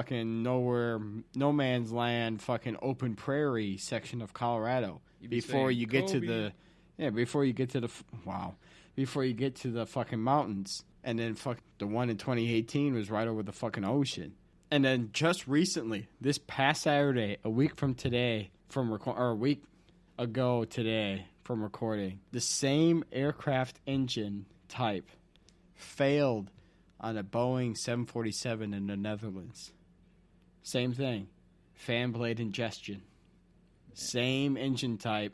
fucking nowhere, no man's land, fucking open prairie section of Colorado before you get to the, before you get to the fucking mountains. And then the one in 2018 was right over the fucking ocean. And then just recently, this past Saturday, a week ago today from recording, the same aircraft engine type failed on a Boeing 747 in the Netherlands. Same thing. Fan blade ingestion. Same engine type,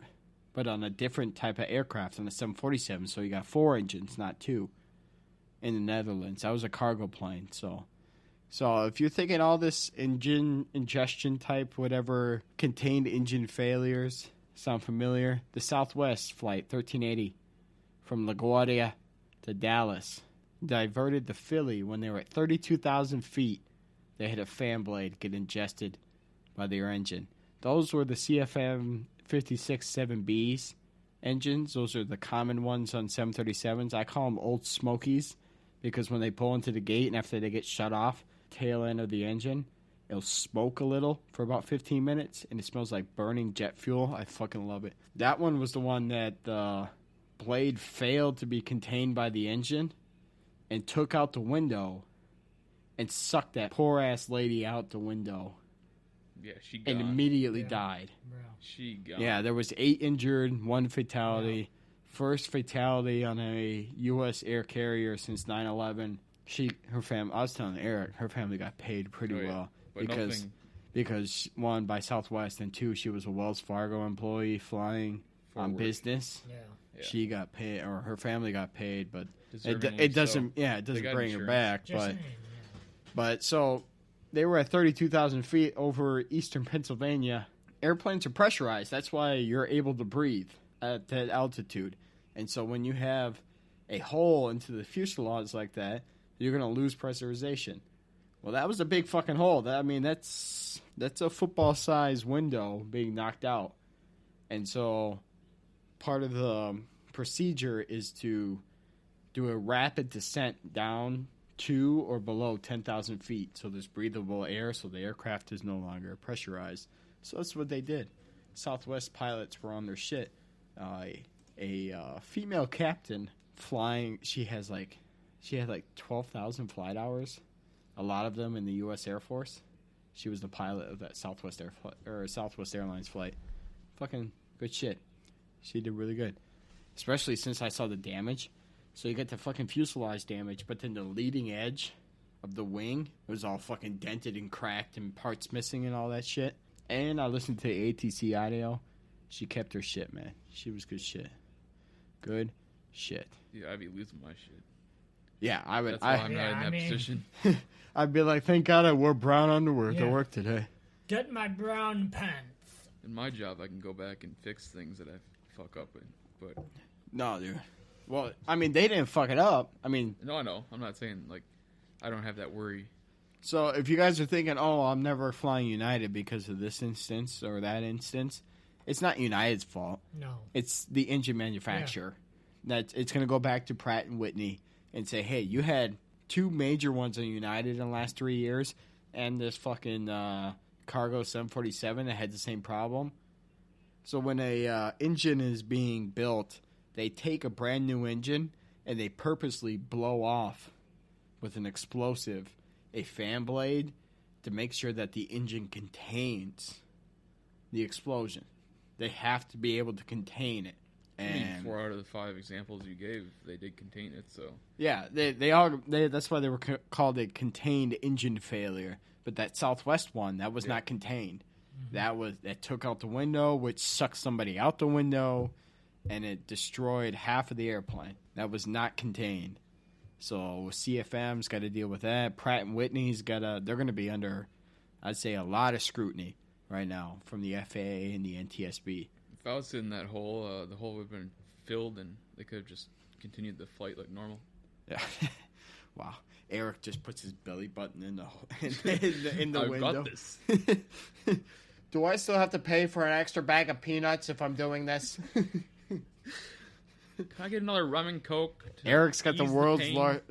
but on a different type of aircraft on the 747. So you got 4 engines, not 2, in the Netherlands. That was a cargo plane. So if you're thinking all this engine ingestion type, whatever, contained engine failures sound familiar, the Southwest flight 1380 from LaGuardia to Dallas diverted to Philly when they were at 32,000 feet. They had a fan blade get ingested by their engine. Those were the CFM 56-7Bs engines. Those are the common ones on 737s. I call them Old Smokies because when they pull into the gate and after they get shut off, tail end of the engine, it'll smoke a little for about 15 minutes, and it smells like burning jet fuel. I fucking love it. That one was the one that the blade failed to be contained by the engine and took out the window and sucked that poor-ass lady out the window. Yeah, she gone. And immediately died. Bro. She gone. Yeah, there was 8 injured, 1 fatality. Yeah. First fatality on a U.S. air carrier since 9/11. I was telling Eric, her family got paid pretty well. But Because, 1, by Southwest, and 2, she was a Wells Fargo employee flying on business. Yeah. She got paid, or her family got paid, but Deservingly it doesn't. so. Yeah, it doesn't bring her insurance. back. Just saying, But so they were at 32,000 feet over eastern Pennsylvania. Airplanes are pressurized. That's why you're able to breathe at that altitude. And so when you have a hole into the fuselage like that, you're going to lose pressurization. Well, that was a big fucking hole. That's a football-sized window being knocked out. And so part of the procedure is to do a rapid descent down to or below 10,000 feet. So there's breathable air, so the aircraft is no longer pressurized. So that's what they did. Southwest pilots were on their shit. A female captain flying, she had like 12,000 flight hours. A lot of them in the U.S. Air Force. She was the pilot of that Southwest Airlines flight. Fucking good shit. She did really good. Especially since I saw the damage. So you get the fucking fuselage damage, but then the leading edge of the wing was all fucking dented and cracked and parts missing and all that shit. And I listened to the ATC audio. She kept her shit, man. She was good shit. Good shit. Yeah, I'd be losing my shit. Yeah, I would. That's why I'm not in that position. I'd be like, thank God I wore brown underwear to work today. Get my brown pants. In my job, I can go back and fix things that I fuck up in. But no, dude. Well, they didn't fuck it up. No, I know. I'm not saying, I don't have that worry. So if you guys are thinking, oh, I'm never flying United because of this instance or that instance, it's not United's fault. No. It's the engine manufacturer. It's going to go back to Pratt & Whitney and say, hey, you had 2 major ones on United in the last 3 years and this fucking cargo 747 that had the same problem. So when a engine is being built, they take a brand new engine and they purposely blow off with an explosive a fan blade to make sure that the engine contains the explosion. They have to be able to contain it. And 4 out of the 5 examples you gave, they did contain it. So yeah, they all that's why they were called a contained engine failure. But that Southwest one, that was not contained. Mm-hmm. That took out the window, which sucked somebody out the window, and it destroyed half of the airplane. That was not contained. So CFM's got to deal with that. Pratt & Whitney's they're going to be under, I'd say, a lot of scrutiny right now from the FAA and the NTSB. If I was in that hole, the hole would have been filled, and they could have just continued the flight like normal. Yeah. Wow. Eric just puts his belly button in the I've window. got this. Do I still have to pay for an extra bag of peanuts if I'm doing this? Can I get another rum and coke? Eric's got the ease world's pain?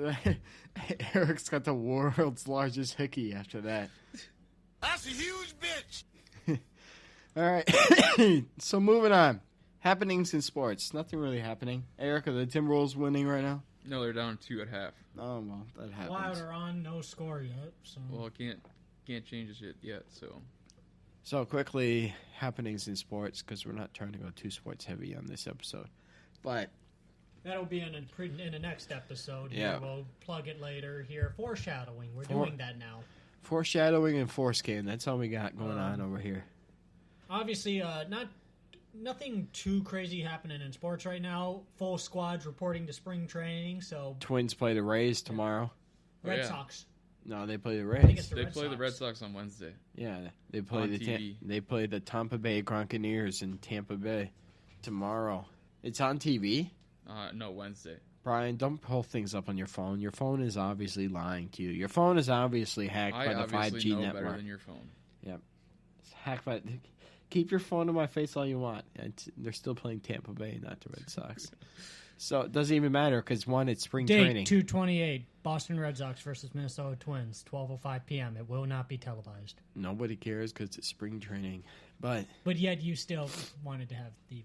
Eric's got the world's largest hickey after that. That's a huge bitch. All right. So moving on. Happenings in sports. Nothing really happening. Eric, are the Timberwolves winning right now? No, they're down 2 at half. Oh, well, that happens. Wild are on, no score yet. So Well, can't change it yet. So quickly, happenings in sports, because we're not trying to go too sports heavy on this episode. But that'll be in the next episode. Yeah. Here. We'll plug it later. Here, foreshadowing. We're doing that now. foreshadowing and foreskin. That's all we got going on over here. Obviously, nothing too crazy happening in sports right now. Full squads reporting to spring training. So Twins play the Rays tomorrow. Red yeah. Sox. No, they play the I think Rays. it's They Red play the Sox. Red Sox on Wednesday. Yeah, they play On the TV. they play the Tampa Bay Gronkaneers in Tampa Bay tomorrow. It's on TV. No, Wednesday. Brian, don't pull things up on your phone. Your phone is obviously lying to you. Your phone is obviously hacked I by the obviously 5G know network. better than your phone. It's hacked by. Keep your phone in my face all you want. They're still playing Tampa Bay, not the Red Sox. So it doesn't even matter because one, it's spring Date training. 2/28. Boston Red Sox versus Minnesota Twins. 12:05 p.m. It will not be televised. Nobody cares because it's spring training. But But yet you still wanted to have the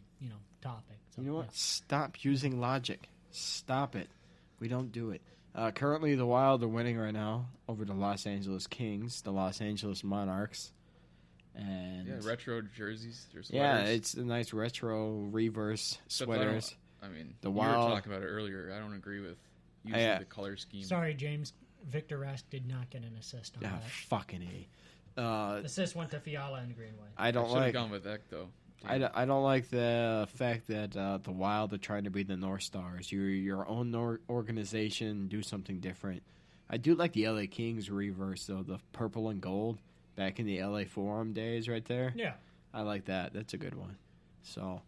topic. So, you know what? yeah. Stop using logic. Stop it. We don't do it. Currently, the Wild are winning right now over the Los Angeles Kings, the Los Angeles Monarchs. And Yeah, retro jerseys. Or sweaters. yeah, it's a nice retro reverse Except I don't- sweaters. I mean, The we Wild- were talking about it earlier. I don't agree with using Yeah. the color scheme. Sorry, James. Victor Rask did not get an assist on Yeah, that. fucking A. Assist went to Fiala and Greenway. I I don't should have like. gone with Eck, though. I don't like the fact that the Wild are trying to be the North Stars. You're your own organization. Do something different. I do like the LA Kings reverse though, the purple and gold back in the LA Forum days, right there. Yeah. I like that. That's a good one. So,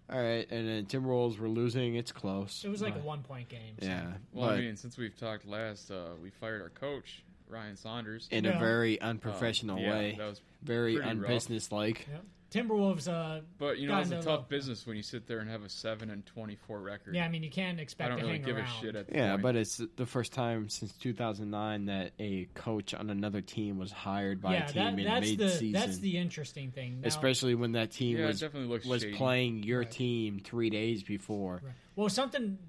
all right, and then Timberwolves were losing. It's close. It was like but- a 1-point game. So. yeah. Well, but I mean, since we've talked last, we fired our coach, Ryan Saunders. in a very unprofessional yeah, way, That was very pretty rough. unbusinesslike. Yep. Timberwolves. But you know, got it's a into tough love. business when you sit there and have a 7-24 record. Yeah, I mean, you can't I expect don't to really hang give around. a shit at the Yeah, point. but it's the first time since 2009 that a coach on another team was hired by a team in mid-season. that's the interesting thing. Now, Especially when that team yeah, it was definitely looks shady. playing your Right. team 3 days before. Right. Well,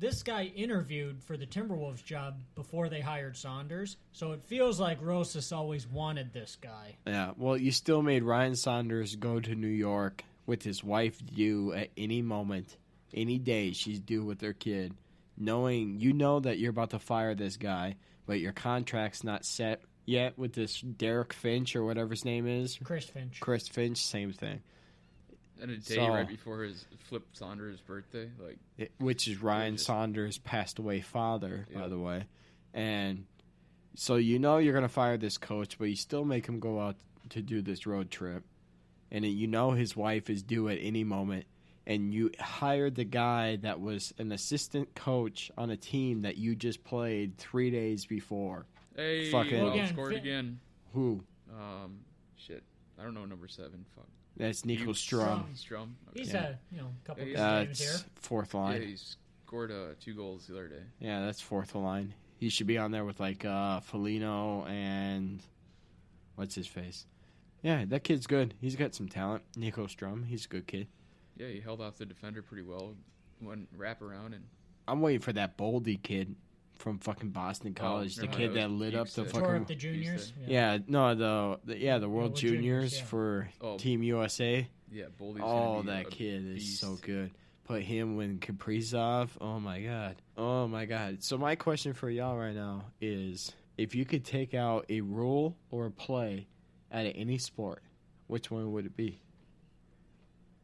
this guy interviewed for the Timberwolves job before they hired Saunders, so it feels like Rosas always wanted this guy. Yeah, well, you still made Ryan Saunders go to New York with his wife due at any moment, any day she's due with their kid, knowing that you're about to fire this guy, but your contract's not set yet with this Derek Finch or whatever his name is. Chris Finch. Chris Finch, same thing. And a day So- right before his Flip Saunders' birthday, like Which is Ryan Just- Saunders' passed away father, by Yeah. the way. And so you're going to fire this coach, but you still make him go out to do this road trip. And his wife is due at any moment. And you hired the guy that was an assistant coach on a team that you just played 3 days before. hey, Fucking- well, Again, scored Fin- again. Who? Shit, I don't know number 7. Fuck. That's Nico You- Strum. Strum. Okay. He's Yeah. had a couple Yeah, good games here. That's fourth Yeah, line. he scored 2 goals the other day. Yeah, that's fourth line. He should be on there with like Foligno and what's his face. Yeah, that kid's good. He's got some talent. Nico Strum, he's a good kid. Yeah, he held off the defender pretty well. Went wrap around and I'm waiting for that Boldy kid from fucking Boston College, the never kid mind, that that was lit up the Hughes. Tore fucking up the juniors. yeah, no, the World Juniors yeah. for Oh. Team USA. yeah, Boldy's Oh, gonna be that a kid is beast. so good. Put him with Kaprizov. Oh my god. Oh my god. So my question for y'all right now is, if you could take out a rule or a play out of any sport, which one would it be?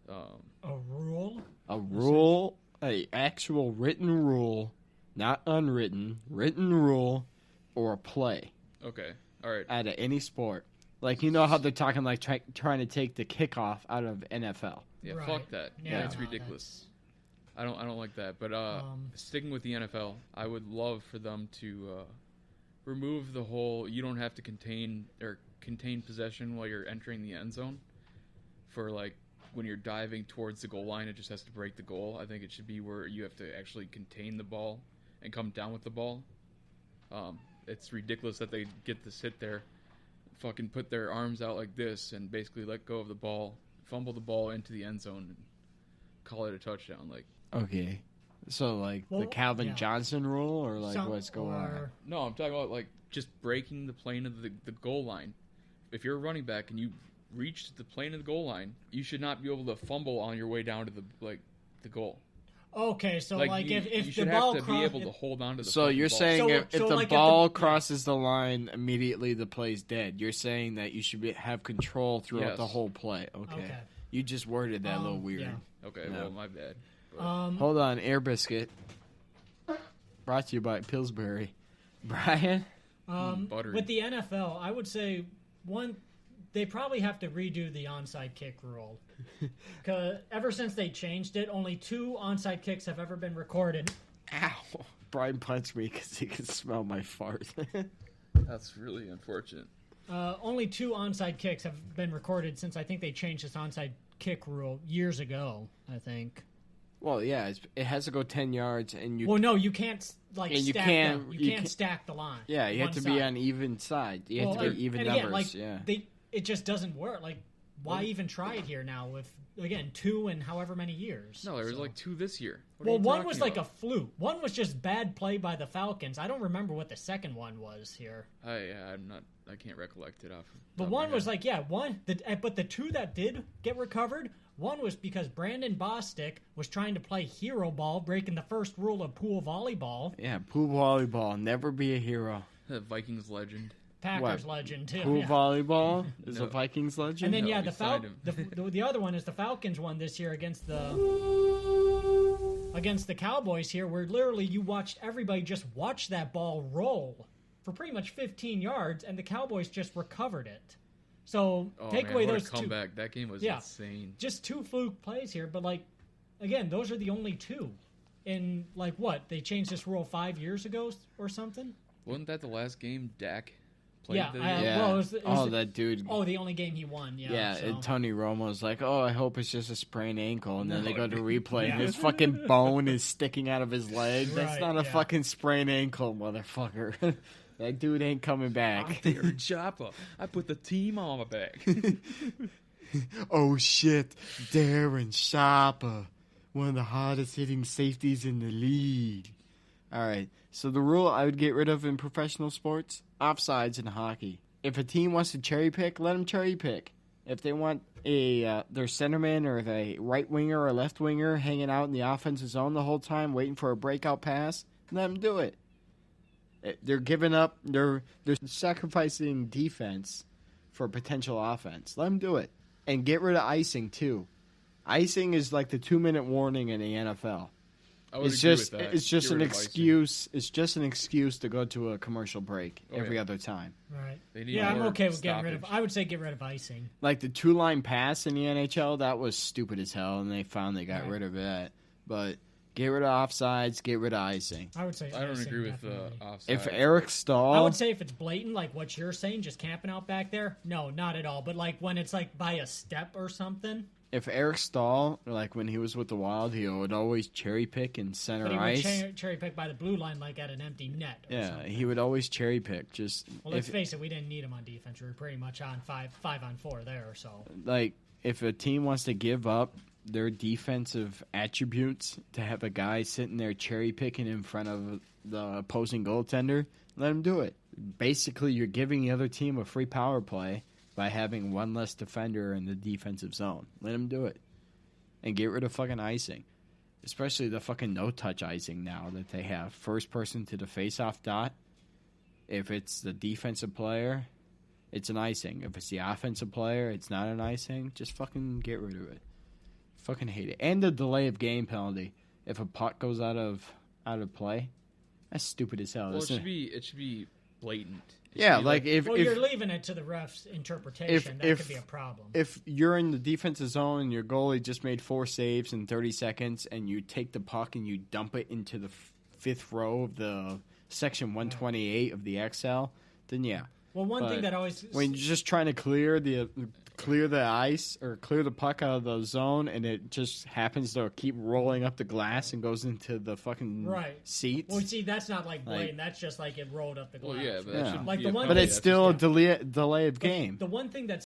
A rule? A rule, a actual written rule, not unwritten, written rule, or a play Okay, all right. out of any sport. Like, you know how they're talking like trying to take the kickoff out of NFL. Yeah, Right. fuck that. Yeah, That's no, ridiculous. I don't like that. But sticking with the NFL, I would love for them to remove the whole you don't have to contain possession while you're entering the end zone for like when you're diving towards the goal line, it just has to break the goal. I think it should be where you have to actually contain the ball and come down with the ball. It's ridiculous that they get to sit there, fucking put their arms out like this and basically let go of the ball, fumble the ball into the end zone, and call it a touchdown. Like, Okay. So, like, the Calvin Johnson rule, or, like, what's going on? no, I'm talking about, like, just breaking the plane of the goal line. If you're a running back and you reach the plane of the goal line, you should not be able to fumble on your way down to the goal. Okay, so like you if should the ball have to be able to hold on to the. So you're ball. saying if the like ball crosses the line, immediately the play's dead. You're saying that you should have control throughout the whole play. Okay. You just worded that a little weird. Yeah. Okay, well, my bad. Hold on, Air Biscuit. Brought to you by Pillsbury. Brian? With the NFL, I would say they probably have to redo the onside kick rule. Because ever since they changed it, only 2 onside kicks have ever been recorded. Ow. Brian punched me because he could smell my fart. That's really unfortunate. Only 2 onside kicks have been recorded since I think they changed this onside kick rule years ago, I think. Well, yeah, it has to go 10 yards, and you. Well, no, you can't and stack you them. can't, You can't stack the line. Yeah, you have to be on even side. You have to be even numbers. It just doesn't work. Like, why even try it here now with, again, 2 in however many years? No, there was like 2 this year. Well, one was like a fluke. One was just bad play by the Falcons. I don't remember what the second one was here. I can't recollect it off. But one was like, but the 2 that did get recovered, one was because Brandon Bostic was trying to play hero ball, breaking the first rule of pool volleyball. Yeah, pool volleyball. Never be a hero. The Vikings legend. Packers legend, too. Pool volleyball is a Vikings legend? And then, the other one is the Falcons one this year against the Cowboys here, where literally you watched everybody just watch that ball roll for pretty much 15 yards, and the Cowboys just recovered it. So take away those comeback. 2. That game was insane. Just 2 fluke plays here, but again, those are the only 2. In they changed this rule 5 years ago or something? Wasn't that the last game Dak played? That dude. Oh, the only game he won. Yeah. And Tony Romo's like, I hope it's just a sprained ankle, and then they go to replay, and his fucking bone is sticking out of his leg. That's not a fucking sprained ankle, motherfucker. That dude ain't coming back. I'm Darren Chopper. I put the team on my back. Oh, shit. Darren Chopper. One of the hardest hitting safeties in the league. All right. So the rule I would get rid of in professional sports, offsides in hockey. If a team wants to cherry pick, let them cherry pick. If they want their centerman or the right winger or left winger hanging out in the offensive zone the whole time waiting for a breakout pass, let them do it. They're giving up. They're sacrificing defense for potential offense. Let them do it, and get rid of icing too. Icing is like the 2-minute warning in the NFL. I would agree with that. It's just an excuse. It's just an excuse to go to a commercial break every other time. Right. I'm okay with getting rid of. I would say get rid of icing. Like the 2-line pass in the NHL, that was stupid as hell, and they finally got rid of that. But get rid of offsides, get rid of icing. I would say I don't agree with offsides. If Eric Stahl... I would say if it's blatant, like what you're saying, just camping out back there, no, not at all. But like when it's like by a step or something... If Eric Stahl, like when he was with the Wild, he would always cherry pick and center ice. He would cherry pick by the blue line like at an empty net or something. He would always cherry pick. Let's face it, we didn't need him on defense. We were pretty much on 5-on-4 there, so... Like, if a team wants to give up their defensive attributes to have a guy sitting there cherry picking in front of the opposing goaltender, let him do it. Basically, you're giving the other team a free power play by having one less defender in the defensive zone. Let him do it. And get rid of fucking icing. Especially the fucking no-touch icing now that they have. First person to the face-off dot. If it's the defensive player, it's an icing. If it's the offensive player, it's not an icing. Just fucking get rid of it. Fucking hate it. And the delay of game penalty. If a puck goes out of play, that's stupid as hell. Well, it should be blatant. Yeah, like if you're leaving it to the ref's interpretation, that could be a problem. If you're in the defensive zone and your goalie just made 4 saves in 30 seconds, and you take the puck and you dump it into the fifth row of the section 128 of the XL, then yeah. Well, one thing that always when you're just trying to clear clear the ice or clear the puck out of the zone, and it just happens to keep rolling up the glass and goes into the fucking seats. Well, see, that's not like blatant. That's just like it rolled up the glass. Well, yeah, but Yeah. that shouldn't Like be the a one But penalty. it's That's still a just delay of game. The one thing that